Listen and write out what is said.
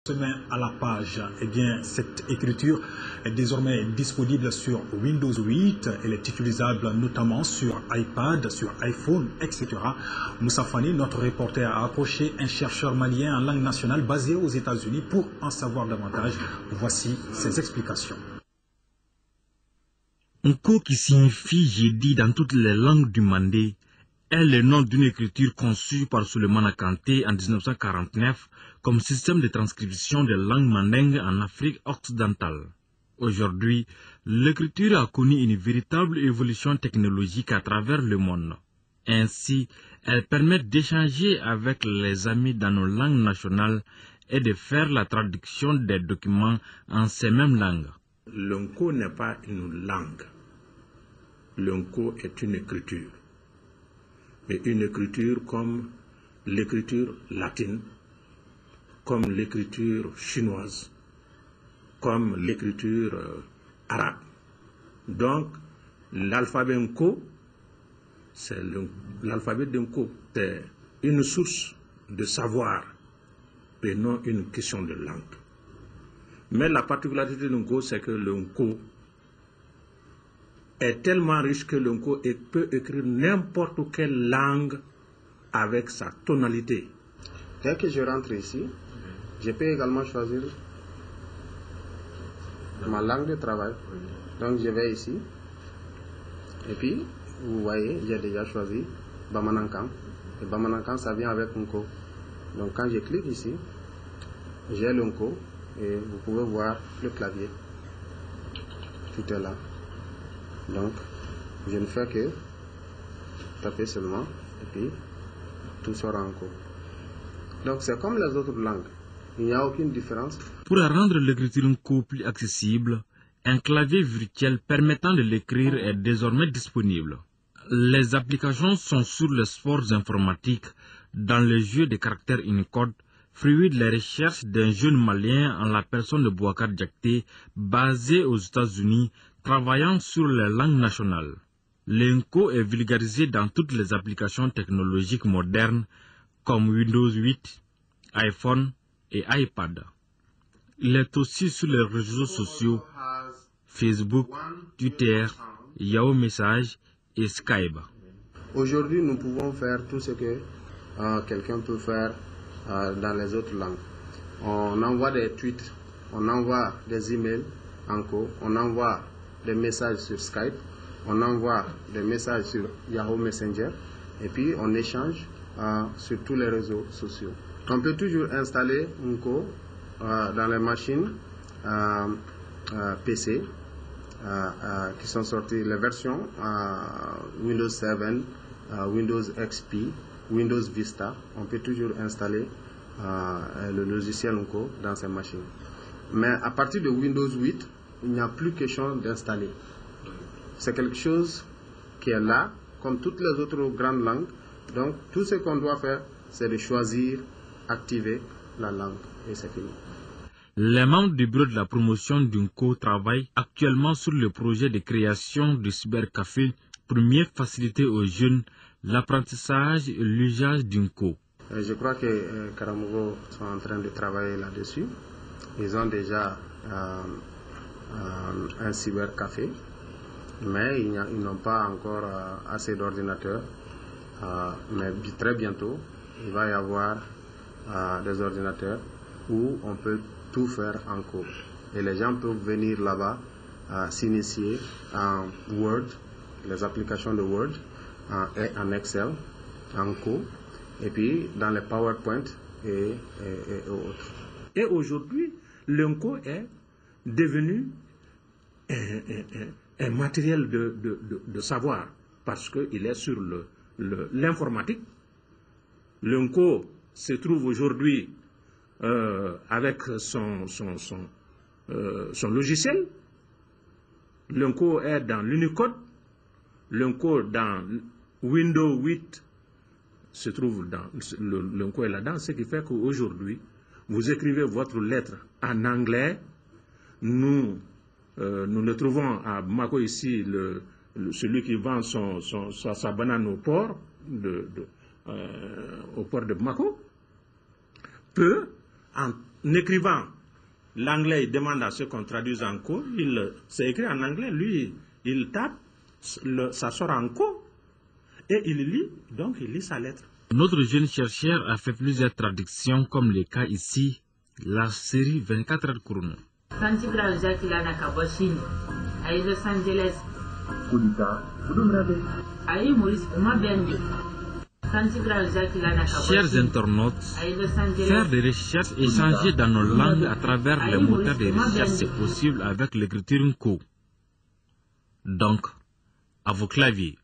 Se met à la page, eh bien, cette écriture est désormais disponible sur Windows 8. Elle est utilisable notamment sur iPad, sur iPhone, etc. Moussa Fani, notre reporter, a approché un chercheur malien en langue nationale basé aux États-Unis pour en savoir davantage. Voici ses explications. Nko, qui signifie jeudi dans toutes les langues du Mandé, est le nom d'une écriture conçue par Souleymane Kanté en 1949 comme système de transcription des langues mandingues en Afrique occidentale. Aujourd'hui, l'écriture a connu une véritable évolution technologique à travers le monde. Ainsi, elle permet d'échanger avec les amis dans nos langues nationales et de faire la traduction des documents en ces mêmes langues. Le Nko n'est pas une langue. Le Nko est une écriture. Mais une écriture comme l'écriture latine, comme l'écriture chinoise, comme l'écriture arabe. Donc, l'alphabet Nko, c'est l'alphabet de Nko. C'est une source de savoir et non une question de langue. Mais la particularité de Nko, c'est que le Nko est tellement riche que le Nko peut écrire n'importe quelle langue avec sa tonalité. Dès que je rentre ici, je peux également choisir ma langue de travail. Donc je vais ici. Et puis, vous voyez, j'ai déjà choisi Bamanankan. Et Bamanankan, ça vient avec Nko. Donc quand je clique ici, j'ai le Nko. Et vous pouvez voir le clavier. Tout est là. Donc, je ne fais que taper seulement. Et puis, tout sera en Nko. Donc, c'est comme les autres langues. Il n'y a aucune différence. Pour rendre l'écriture Nko plus accessible, un clavier virtuel permettant de l'écrire est désormais disponible. Les applications sont sur les sports informatiques, dans le jeu de caractères Unicode, fruit de la recherche d'un jeune malien en la personne de Boubacar Diakité, basé aux États-Unis, travaillant sur les langues nationales. L'Nko est vulgarisé dans toutes les applications technologiques modernes comme Windows 8, iPhone et iPad. Il est aussi sur les réseaux sociaux Facebook, Twitter, Yahoo Messages et Skype. Aujourd'hui, nous pouvons faire tout ce que quelqu'un peut faire dans les autres langues. On envoie des tweets, on envoie des emails en Nko, on envoie des messages sur Skype, on envoie des messages sur Yahoo Messenger et puis on échange sur tous les réseaux sociaux. On peut toujours installer Nko dans les machines PC qui sont sorties, les versions Windows 7, Windows XP, Windows Vista. On peut toujours installer le logiciel Nko dans ces machines. Mais à partir de Windows 8, il n'y a plus question d'installer. C'est quelque chose qui est là, comme toutes les autres grandes langues. Donc, tout ce qu'on doit faire, c'est de choisir, activer la langue, et c'est fini. Les membres du bureau de la promotion du Nko travaillent actuellement sur le projet de création du cybercafé pour mieux faciliter aux jeunes l'apprentissage et l'usage du Nko. Je crois que Karamogo sont en train de travailler là-dessus. Ils ont déjà un cybercafé, mais ils n'ont pas encore assez d'ordinateurs. Mais très bientôt, il va y avoir des ordinateurs où on peut tout faire en Nko. Et les gens peuvent venir là-bas s'initier en Word, les applications de Word, et en Excel, en Nko, et puis dans les PowerPoint et autres. Et aujourd'hui, le Nko est devenu un matériel de savoir parce qu'il est sur l'informatique. Le Nko se trouve aujourd'hui avec son logiciel. Le Nko est dans l'Unicode. Le Nko dans Windows 8 se trouve dans le Nko est là-dedans, ce qui fait qu'aujourd'hui, vous écrivez votre lettre en anglais. Nous le trouvons à Bamako ici, celui qui vend sa banane au port de Bamako peut écrivant l'anglais, il demande à ce qu'on traduise en co, c'est écrit en anglais, lui, il tape, ça sort en co, et il lit, donc il lit sa lettre. Notre jeune chercheur a fait plusieurs traductions, comme le cas ici, la série 24 heures chrono. Chers internautes, faire des recherches et changer dans nos langues à travers les moteurs de recherche, c'est possible avec l'écriture Nko. Donc, à vos claviers.